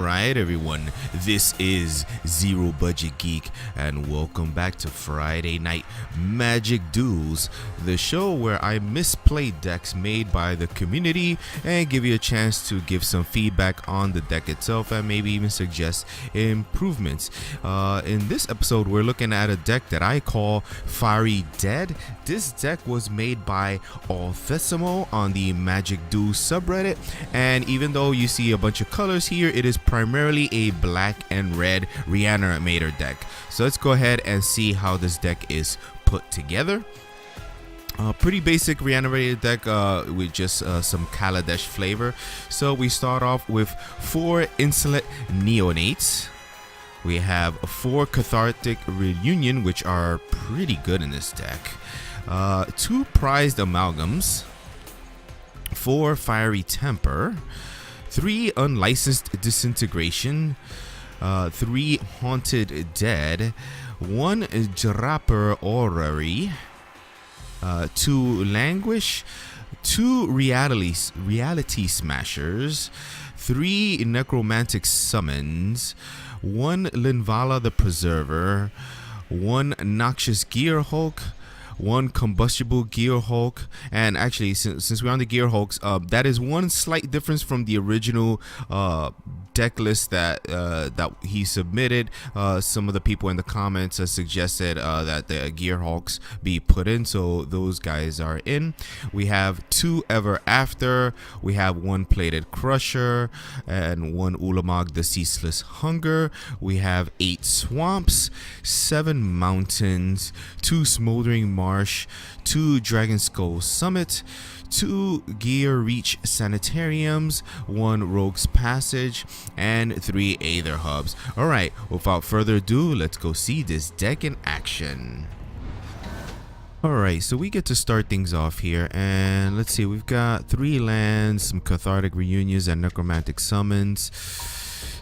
Alright everyone, this is Zero Budget Geek and welcome back to Friday Night Magic Duels, the show where I misplay decks made by the community and give you a chance to give some feedback on the deck itself and maybe even suggest improvements. In this episode we're looking at a deck that I call Fiery Dead. This deck was made by Othesemo on the Magic Duels subreddit, and even though you see a bunch of colors here, it is primarily a black and red Reanimator deck. So let's go ahead and see how this deck is put together. Pretty basic Reanimator deck with just some Kaladesh flavor. So we start off with 4 Insolent Neonates. We have 4 Cathartic Reunion, which are pretty good in this deck. 2 Prized Amalgams. 4 Fiery Temper. 3 Unlicensed Disintegration, 3 Haunted Dead, 1 Draper Orrery, 2 Languish, 2 Reality Smashers, 3 Necromantic Summons, 1 Linvala the Preserver, 1 Noxious Gear Hulk, 1 Combustible Gear Hulk. And actually, since we're on the Gear Hulks, that is one slight difference from the original deck list that he submitted. Some of the people in the comments suggested that the Gear Hulks be put in, so those guys are in. We have 2 Ever After, we have 1 Plated Crusher, and 1 Ulamog the Ceaseless Hunger. We have 8 Swamps, 7 Mountains, 2 Smoldering Marsh, 2 Dragon Skull Summit, 2 Gear Reach Sanitariums, 1 Rogue's Passage, and 3 Aether Hubs. Alright, without further ado, let's go see this deck in action. Alright, so we get to start things off here, and let's see, we've got 3 lands, some Cathartic Reunions, and Necromantic Summons.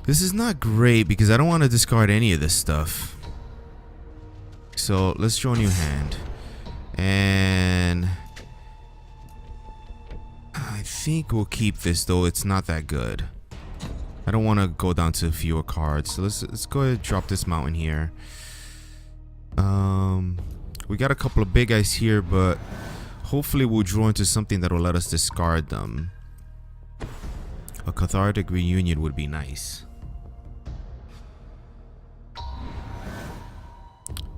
This is not great because I don't want to discard any of this stuff. So let's draw a new hand. And I think we'll keep this, though it's not that good. I don't want to go down to fewer cards, so let's go ahead and drop this mountain here. We got a couple of big guys here, but hopefully we'll draw into something that will let us discard them. A Cathartic Reunion would be nice.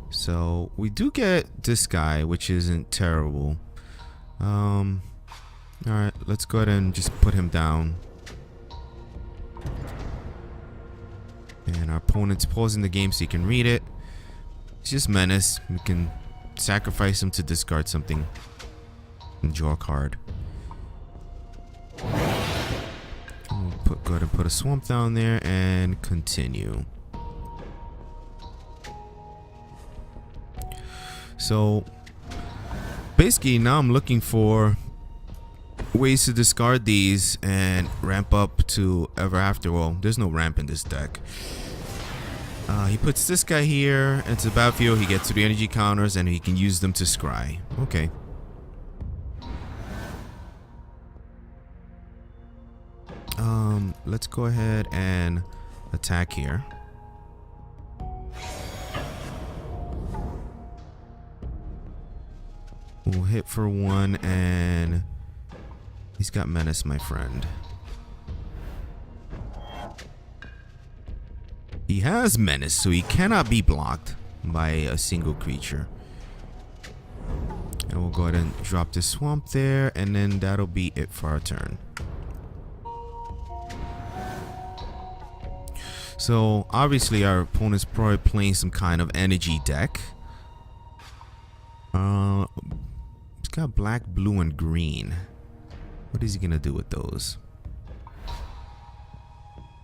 So we do get this guy, which isn't terrible. Alright, let's go ahead and just put him down. And our opponent's pausing the game so you can read it. It's just Menace. We can sacrifice him to discard something and draw a card. We'll go ahead and put a swamp down there and continue. So basically now I'm looking for ways to discard these and ramp up to Ever After. Well, there's no ramp in this deck. He puts this guy here into the battlefield. He gets 3 energy counters and he can use them to scry. Okay. Let's go ahead and attack here. We'll hit for 1 and he's got Menace, my friend. He has Menace, so he cannot be blocked by a single creature. And we'll go ahead and drop this swamp there, and then that'll be it for our turn. So obviously our opponent's probably playing some kind of energy deck. It's got black, blue, and green. What is he gonna do with those?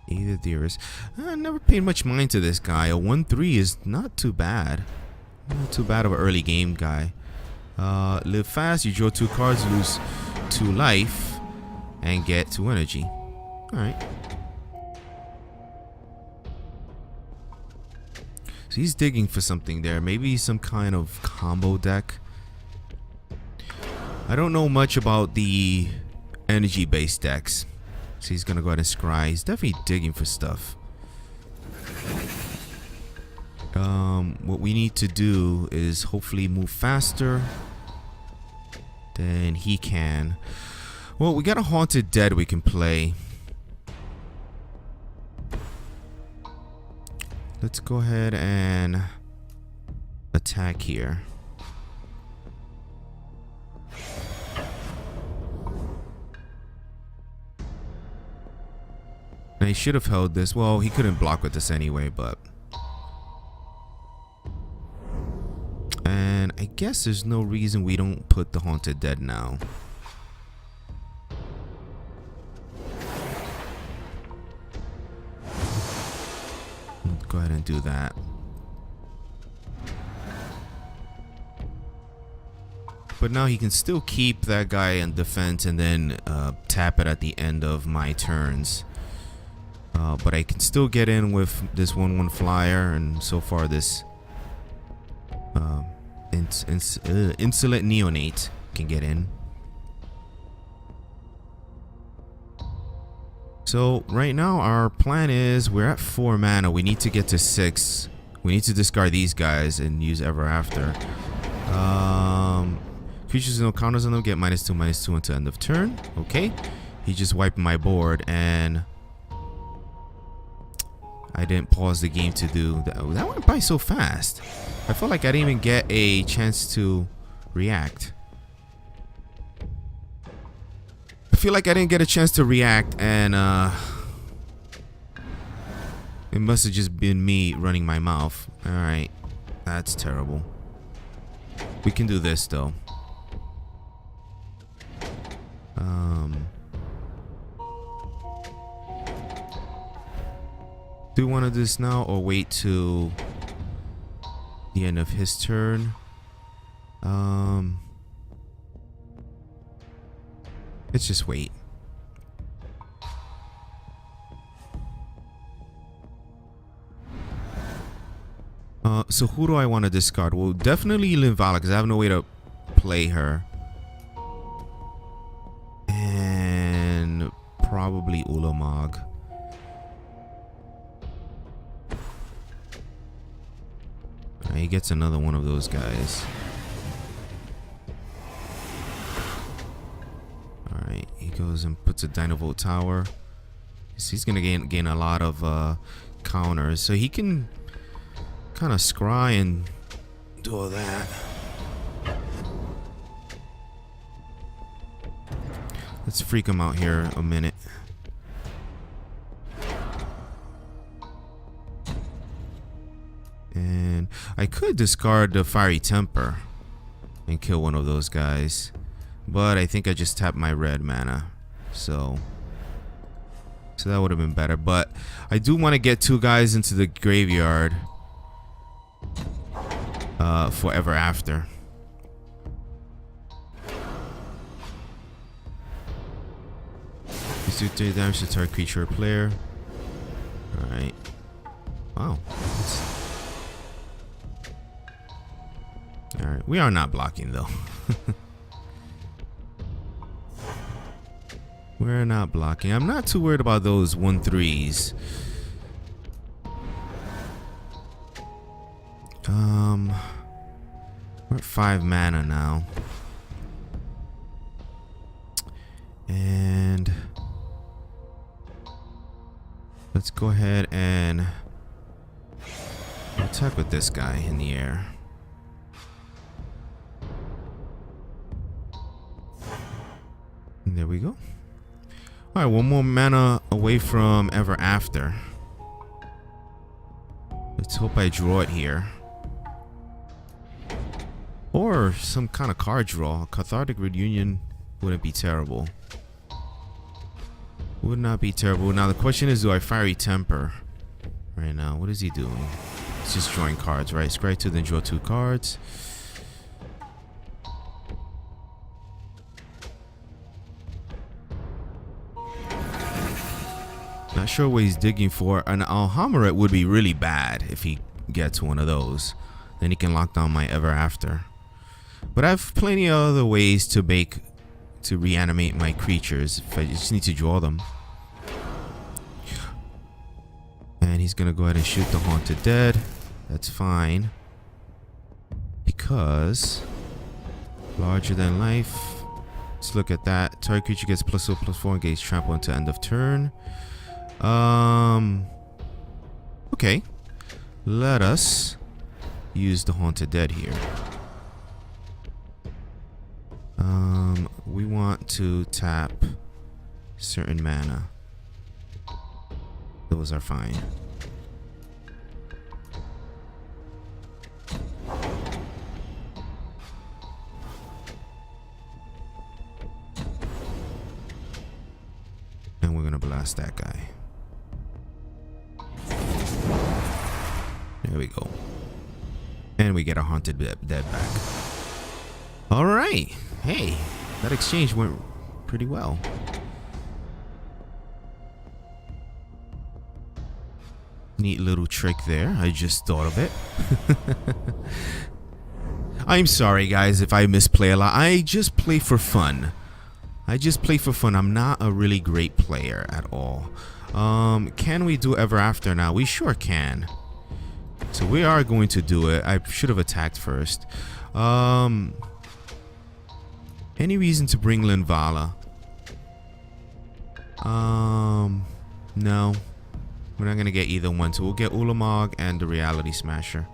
Either Dearest. I never paid much mind to this guy. A 1/3 is not too bad. Not too bad of an early game guy. Live fast, you draw 2 cards, lose 2 life, and get 2 energy. Alright. So he's digging for something there. Maybe some kind of combo deck. I don't know much about the energy based decks. So he's gonna go ahead and scry. He's definitely digging for stuff. What we need to do is hopefully move faster than he can. Well, we got a Haunted Dead we can play. Let's go ahead and attack here. Now he should have held this. Well, he couldn't block with this anyway, but... And I guess there's no reason we don't put the Haunted Dead now. Go ahead and do that. But now he can still keep that guy in defense and then tap it at the end of my turns. But I can still get in with this 1/1 flyer, and so far this Insolent Neonate can get in. So right now our plan is we're at 4 mana. We need to get to 6. We need to discard these guys and use Ever After. Creatures with no counters on them get -2/-2 until end of turn. Okay. He just wiped my board and I didn't pause the game to do that. That went by so fast. I felt like I didn't even get a chance to react. I feel like I didn't get a chance to react, and it must have just been me running my mouth. Alright, that's terrible. We can do this though. Do we want to do this now or wait till the end of his turn? Let's just wait. So who do I want to discard? Well, definitely Linvala, because I have no way to play her. And probably Ulamog. He gets another one of those guys. Alright, he goes and puts a Dynavolt Tower. So he's gonna gain a lot of counters. So he can kind of scry and do all that. Let's freak him out here a minute. And I could discard the Fiery Temper and kill one of those guys, but I think I just tapped my red mana, so that would have been better. But I do want to get 2 guys into the graveyard for Ever After. Let's do 3 damage to target creature or player. Alright. Wow. Alright, we are not blocking though. We're not blocking. I'm not too worried about those 1/3s. We're at 5 mana now. And let's go ahead and attack with this guy in the air. And there we go. Alright, 1 more mana away from Ever After. Let's hope I draw it here. Or some kind of card draw. Cathartic Reunion wouldn't be terrible. Would not be terrible. Now the question is, do I Fiery Temper right now? What is he doing? He's just drawing cards, right? Scry 2, then draw 2 cards. Not sure what he's digging for. An Alhameret would be really bad if he gets one of those. Then he can lock down my Ever After. But I have plenty of other ways to reanimate my creatures if I just need to draw them. He's gonna go ahead and shoot the Haunted Dead. That's fine. Because larger than life. Let's look at that. Target creature gets +4/+4 and gains trample until end of turn. Okay. Let us use the Haunted Dead here. We want to tap certain mana. Those are fine. And we're gonna blast that guy. There we go. And we get our Haunted Dead back. Alright. Hey, that exchange went pretty well. Neat little trick there. I just thought of it. I'm sorry, guys, if I misplay a lot. I just play for fun. I'm not a really great player at all. Can we do Ever After now? We sure can. So we are going to do it. I should have attacked first. Any reason to bring Linvala? No. We're not gonna get either one, so we'll get Ulamog and the Reality Smasher.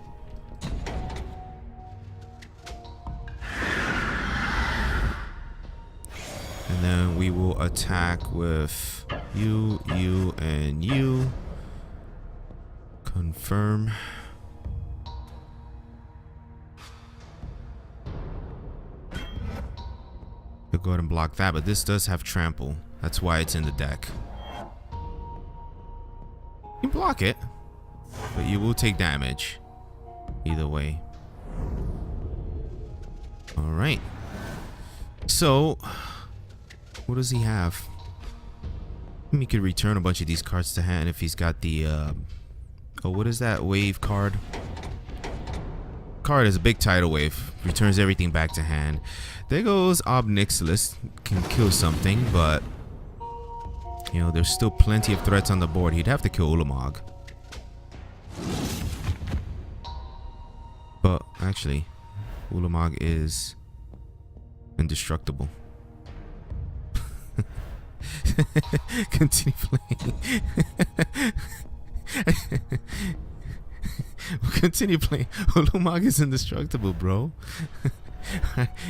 And then we will attack with you, and you. Confirm. We'll go ahead and block that, but this does have trample. That's why it's in the deck. You can block it, but you will take damage either way. Alright. So, what does he have? He could return a bunch of these cards to hand if he's got the oh, what is that wave card? Card is a big tidal wave. Returns everything back to hand. There goes Obnixilis. Can kill something, but you know, there's still plenty of threats on the board. He'd have to kill Ulamog. But actually, Ulamog is indestructible. Continue playing. We'll continue playing. Ulamog is indestructible, bro.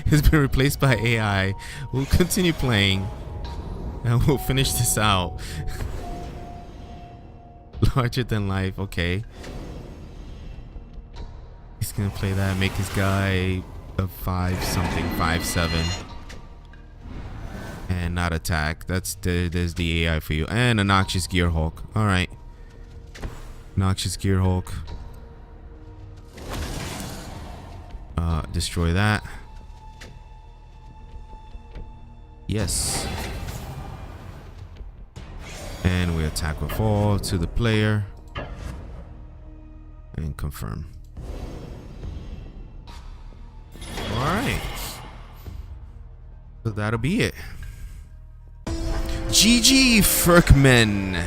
It's been replaced by AI. We'll continue playing. And we'll finish this out. Larger than life, okay. He's gonna play that, make his guy a 5-something, 5/7. And not attack. There's the AI for you. And a Noxious Gearhulk. Alright. Noxious Gearhulk. Destroy that. Yes. And we attack with all to the player. And confirm. Alright. So that'll be it. GG, Ferkman.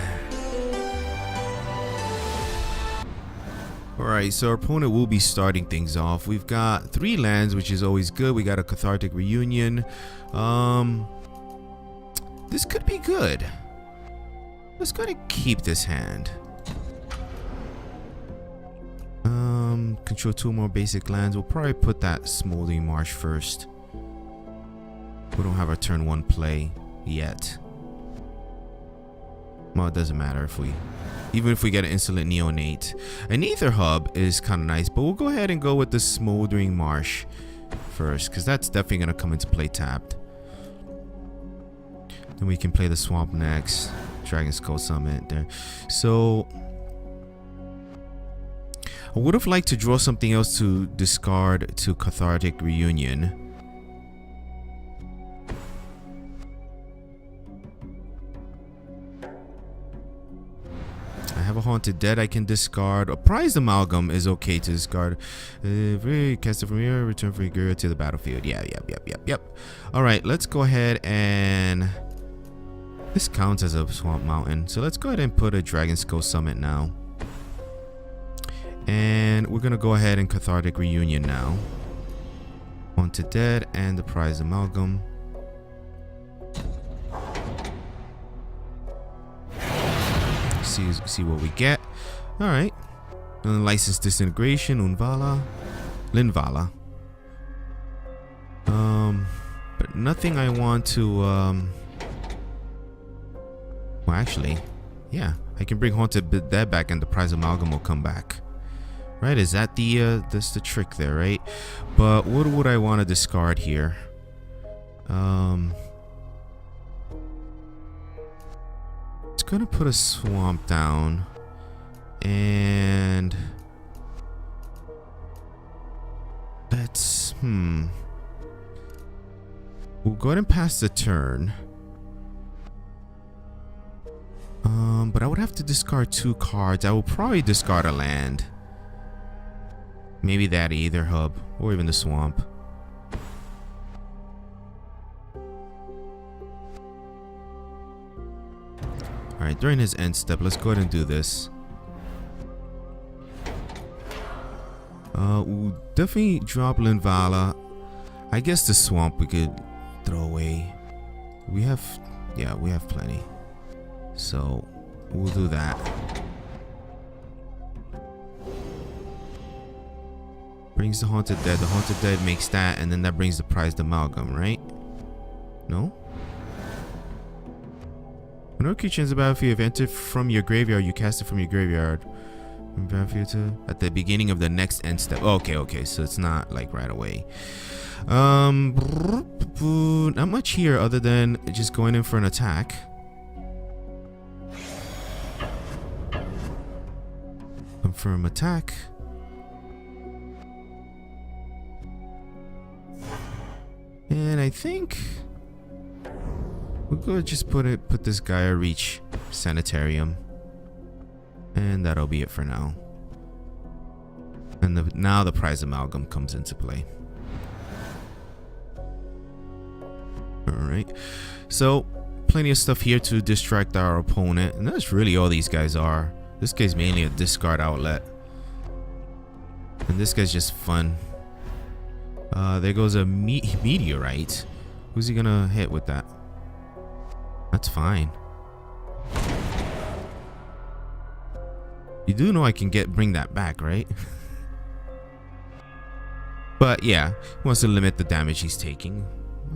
Alright, so our opponent will be starting things off. We've got 3 lands, which is always good. We got a Cathartic Reunion. This could be good. Let's go ahead and keep this hand. Control 2 more basic lands. We'll probably put that Smoldering Marsh first. We don't have our turn 1 play yet. Well, it doesn't matter if we, even if we get an Insolent Neonate. An Aether Hub is kind of nice, but we'll go ahead and go with the Smoldering Marsh first, because that's definitely going to come into play tapped. Then we can play the Swamp next. Dragon Skull Summit there. So I would have liked to draw something else to discard to Cathartic Reunion. I have a Haunted Dead I can discard. A Prized Amalgam is okay to discard. Cast it from here, return figure to the battlefield. Yeah, yep. Alright, let's go ahead and... This counts as a Swamp Mountain. So let's go ahead and put a Dragon Skull Summit now. And we're gonna go ahead and Cathartic Reunion now. Haunted Dead and the Prize Amalgam. See what we get. All right. License Disintegration, Linvala. But nothing I want to. Well, actually, yeah, I can bring Haunted Dead back, and the Prize Amalgam will come back. Right? Is that that's the trick there, right? But what would I want to discard here? It's gonna put a swamp down, and let's we'll go ahead and pass the turn. But I would have to discard 2 cards. I will probably discard a land. Maybe that Aether Hub, or even the swamp. Alright, during his end step, let's go ahead and do this. We'll definitely drop Linvala. I guess the swamp we could throw away. We have plenty. So we'll do that. Brings the Haunted Dead. The Haunted Dead makes that, and then that brings the Prized Amalgam, right? No? Whenever creature enters the battlefield, if you enter from your graveyard, you cast it from your graveyard. At the beginning of the next end step. Okay, so it's not like right away. Not much here other than just going in for an attack. Confirm attack. And I think we'll go just put this guy a reach sanitarium. And that'll be it for now. And now the Prize Amalgam comes into play. Alright. So plenty of stuff here to distract our opponent. And that's really all these guys are. This guy's mainly a discard outlet. And this guy's just fun. There goes a meteorite. Who's he gonna hit with that? That's fine. You do know I can bring that back, right? But yeah, he wants to limit the damage he's taking.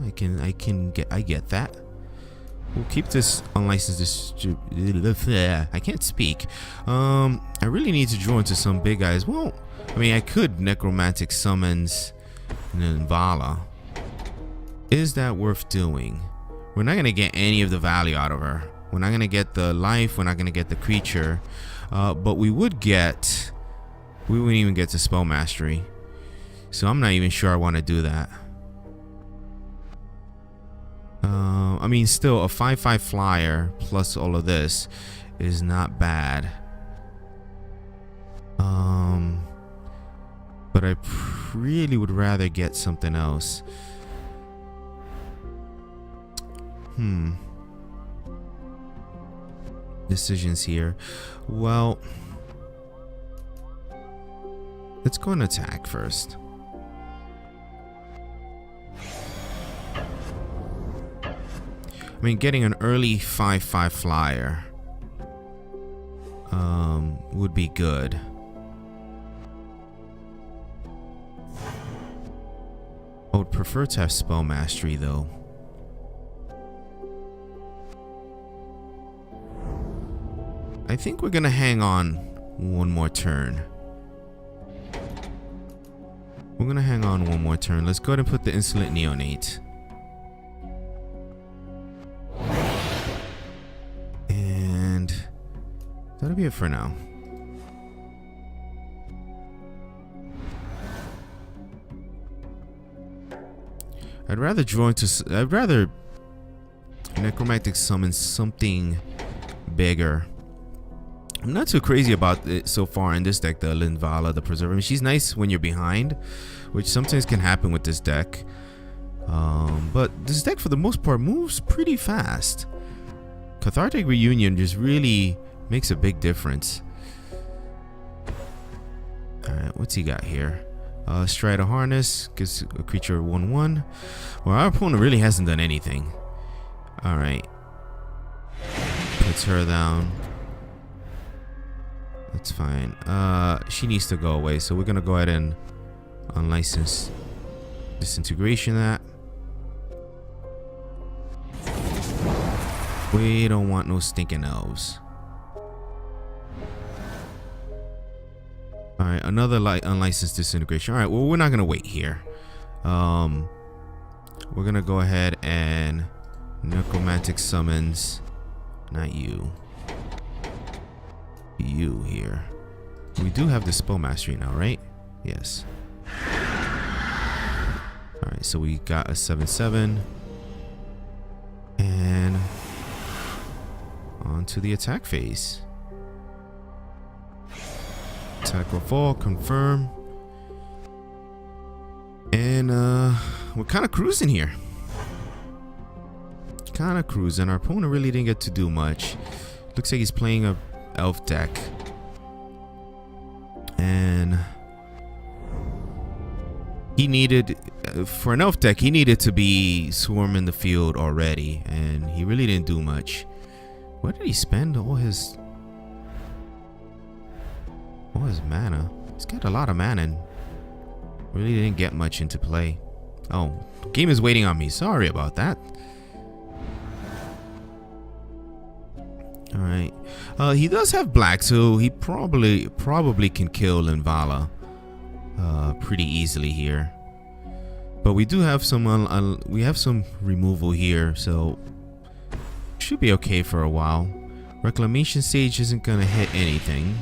I get that. We'll keep this unlicensed I can't speak. I really need to draw into some big guys. Well, I mean, I could Necromantic Summons Linvala. Is that worth doing? We're not gonna get any of the value out of her. We're not gonna get the life. We're not gonna get the creature. But we wouldn't even get to Spell Mastery. So I'm not even sure I want to do that. I mean, still a 5/5 flyer plus all of this is not bad. But I really would rather get something else. Decisions here. Well, let's go and attack first. I mean, getting an early 5/5 flyer would be good. I would prefer to have Spell Mastery though. I think we're gonna hang on one more turn. We're gonna hang on one more turn. Let's go ahead and put the Insolent Neonate. And that'll be it for now. I'd rather Necromantic summon something bigger. I'm not too crazy about it so far in this deck, the Linvala, the Preserver. I mean, she's nice when you're behind, which sometimes can happen with this deck. But this deck, for the most part, moves pretty fast. Cathartic Reunion just really makes a big difference. Alright, what's he got here? Strider Harness gives a creature 1/1. Well, our opponent really hasn't done anything. Alright. Puts her down. That's fine. She needs to go away, so we're gonna go ahead and unlicense disintegration that. We don't want no stinking elves. Alright, another unlicensed disintegration. Alright, well, we're not gonna wait here. We're gonna go ahead and necromantic summons. Not you. You here. We do have the spell mastery now, right? Yes. Alright, so we got a 7/7. And on to the attack phase. Attack will fall, confirm. And we're kind of cruising here. Kind of cruising. Our opponent really didn't get to do much. Looks like he's playing a elf deck. And he needed, for an elf deck, he needed to be swarming the field already. And he really didn't do much. Where did he spend all his mana? He's got a lot of mana and really didn't get much into play. Oh, game is waiting on me. Sorry about that. Alright. He does have black, so he probably can kill Linvala pretty easily here. But we do have some removal here, so should be okay for a while. Reclamation Sage isn't gonna hit anything.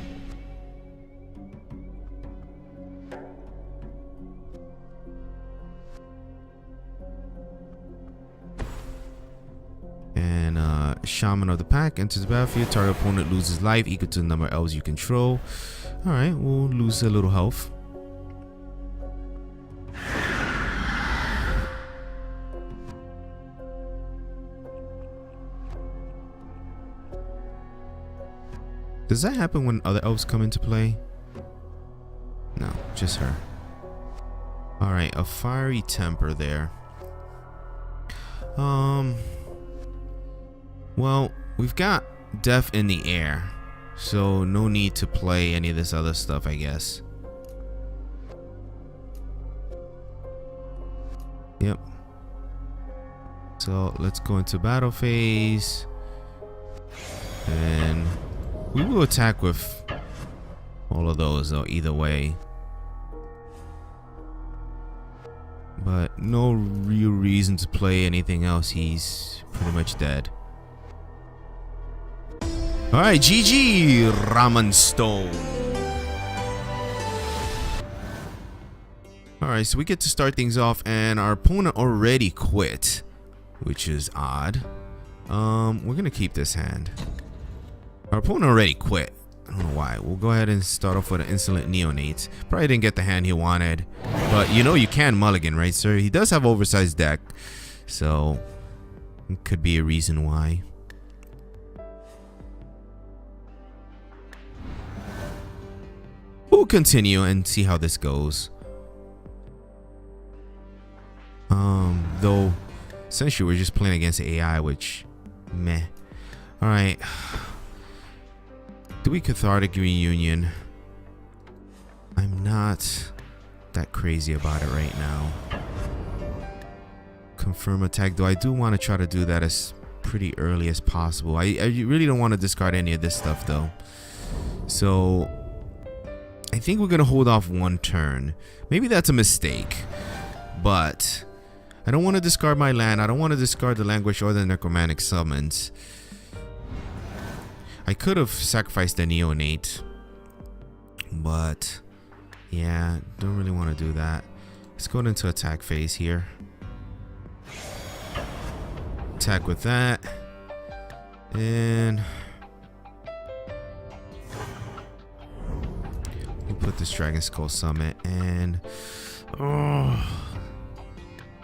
And Shaman of the Pack enters the battlefield. Target opponent loses life equal to the number of elves you control. Alright, we'll lose a little health. Does that happen when other elves come into play? No, just her. Alright, a fiery temper there. Well, we've got death in the air, so no need to play any of this other stuff, I guess. Yep. So let's go into battle phase. And we will attack with all of those though, either way. But no real reason to play anything else. He's pretty much dead. Alright, GG, Ramen Stone. Alright, so we get to start things off, and our opponent already quit, which is odd. We're gonna keep this hand. Our opponent already quit. I don't know why. We'll go ahead and start off with an Insolent Neonate. Probably didn't get the hand he wanted, but you know you can mulligan, right, sir? He does have oversized deck, so it could be a reason why. We'll continue and see how this goes. Though essentially we're just playing against AI, which meh. Alright. Do we Cathartic Reunion? I'm not that crazy about it right now. Confirm attack, though I do want to try to do that as pretty early as possible. I really don't want to discard any of this stuff though. So I think we're gonna hold off one turn. Maybe that's a mistake, but I don't want to discard my land. I don't want to discard the Languish or the Necromantic Summons. I could have sacrificed the Neonate, but yeah, don't really want to do that. Let's go into attack phase here. Attack with that, and we'll put this Dragon Skull Summit. And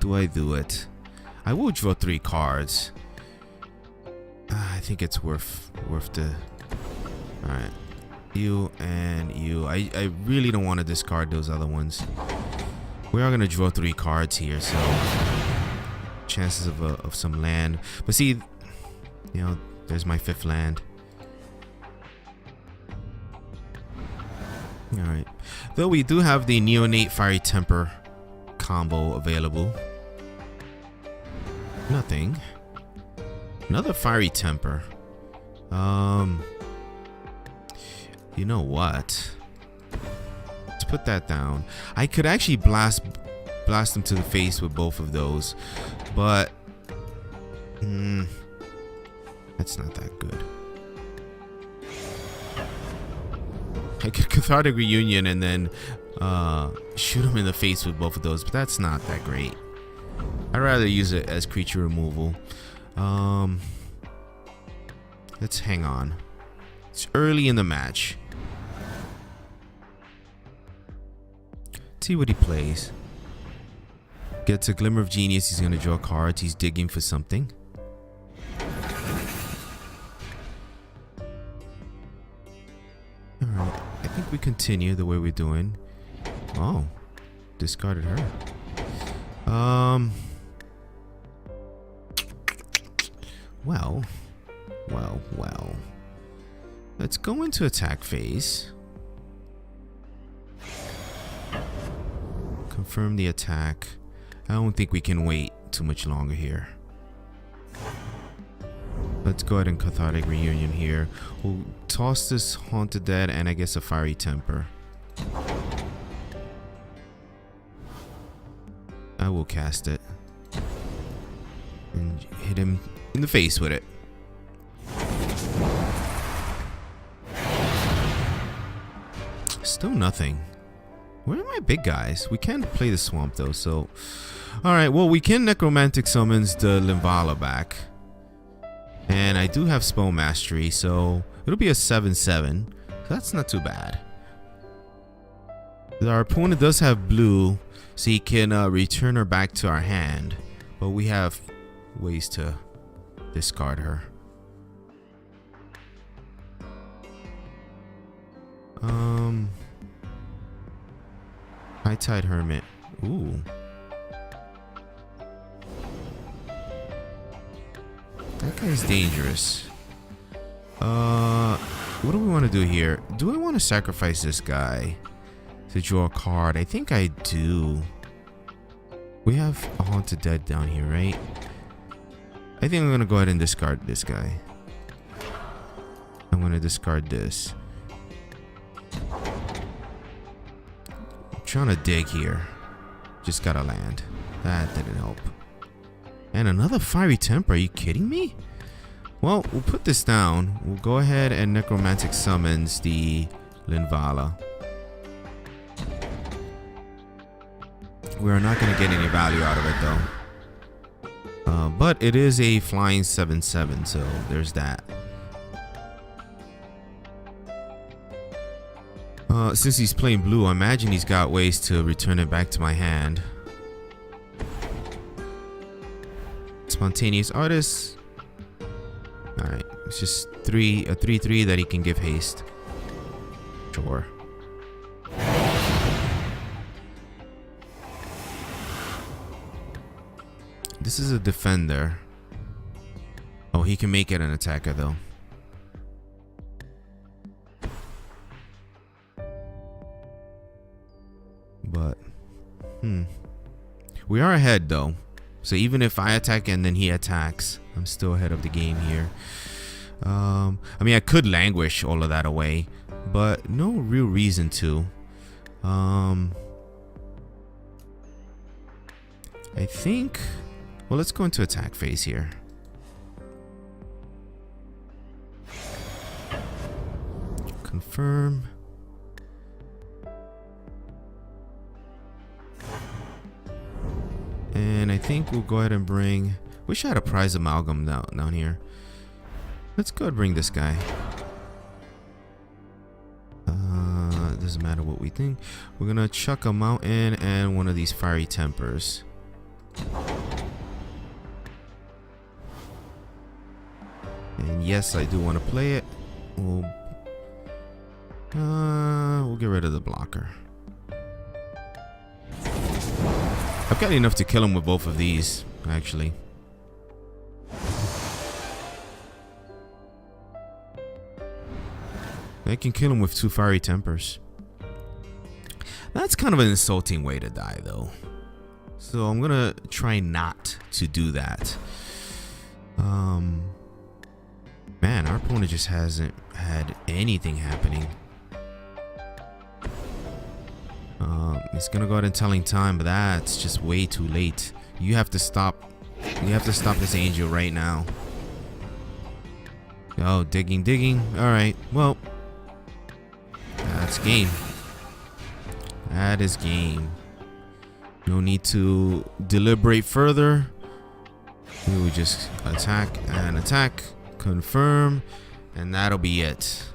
do I do it? I will draw 3 cards. I think it's worth the. All right, You and you. I really don't want to discard those other ones. We are going to draw 3 cards here, so chances of some land. But see, you know, there's my 5th land. Alright. Though we do have the Neonate Fiery Temper combo available. Nothing. Another Fiery Temper. You know what? Let's put that down. I could actually blast them to the face with both of those, but that's not that good. I could Cathartic Reunion and then shoot him in the face with both of those, but that's not that great. I'd rather use it as creature removal. Let's hang on. It's early in the match. See what he plays. Gets a Glimmer of Genius. He's going to draw cards. He's digging for something. Alright. I think we continue the way we're doing. Oh. Discarded her. Well. Let's go into attack phase. Confirm the attack. I don't think we can wait too much longer here. Let's go ahead and Cathartic Reunion here. We'll toss this Haunted Dead and I guess a Fiery Temper. I will cast it. And hit him in the face with it. Still nothing. Where are my big guys? We can't play the swamp though, so... Alright, well we can Necromantic Summons the Linvala back. And I do have Spell Mastery, so it'll be a 7/7. So that's not too bad. Our opponent does have blue, so he can return her back to our hand. But we have ways to discard her. High-Tide Hermit. Ooh. That guy's dangerous. What do we want to do here? Do I want to sacrifice this guy to draw a card? I think I do. We have a Haunted Dead down here, right? I think I'm going to go ahead and discard this guy. I'm going to discard this. I'm trying to dig here. Just got to land. That didn't help. And another Fiery Temper. Are you kidding me? Well, we'll put this down. We'll go ahead and Necromantic Summons the Linvala. We're not going to get any value out of it though. But it is a flying 7/7, so there's that. Since he's playing blue, I imagine he's got ways to return it back to my hand. Spontaneous Artist. Alright, it's just a 3/3 that he can give haste. Sure. This is a defender. Oh, he can make it an attacker though. But, we are ahead though. So even if I attack and then he attacks, I'm still ahead of the game here. I mean, I could languish all of that away, but no real reason to. I think... Well, let's go into attack phase here. Confirm. And I think we'll go ahead and bring... Wish I had a Prize Amalgam down here. Let's go ahead and bring this guy. Doesn't matter what we think. We're going to chuck a Mountain and one of these Fiery Tempers. And yes, I do want to play it. We'll We'll get rid of the blocker. I've got enough to kill him with both of these, actually. I can kill him with 2 Fiery Tempers. That's kind of an insulting way to die, though. So I'm gonna try not to do that. Man, our opponent just hasn't had anything happening. He's gonna go ahead and telling time, but that's just way too late. You have to stop. You have to stop this angel right now. Oh, digging. All right. Well, that's game. That is game. No need to deliberate further. We will just attack and attack, confirm, and that'll be it.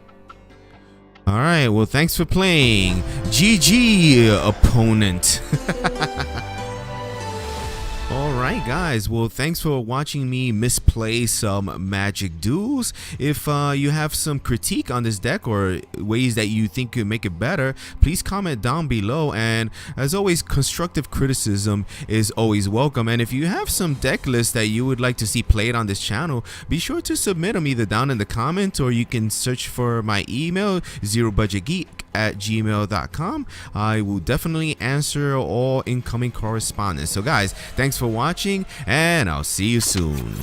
All right, well, thanks for playing. GG, opponent. All right, guys. Well, thanks for watching me misplay some Magic Duels. If you have some critique on this deck or ways that you think could make it better, please comment down below. And as always, constructive criticism is always welcome. And if you have some deck lists that you would like to see played on this channel, be sure to submit them either down in the comments, or you can search for my email, zerobudgetgeek@gmail.com. I will definitely answer all incoming correspondence. So guys, thanks for watching, and I'll see you soon.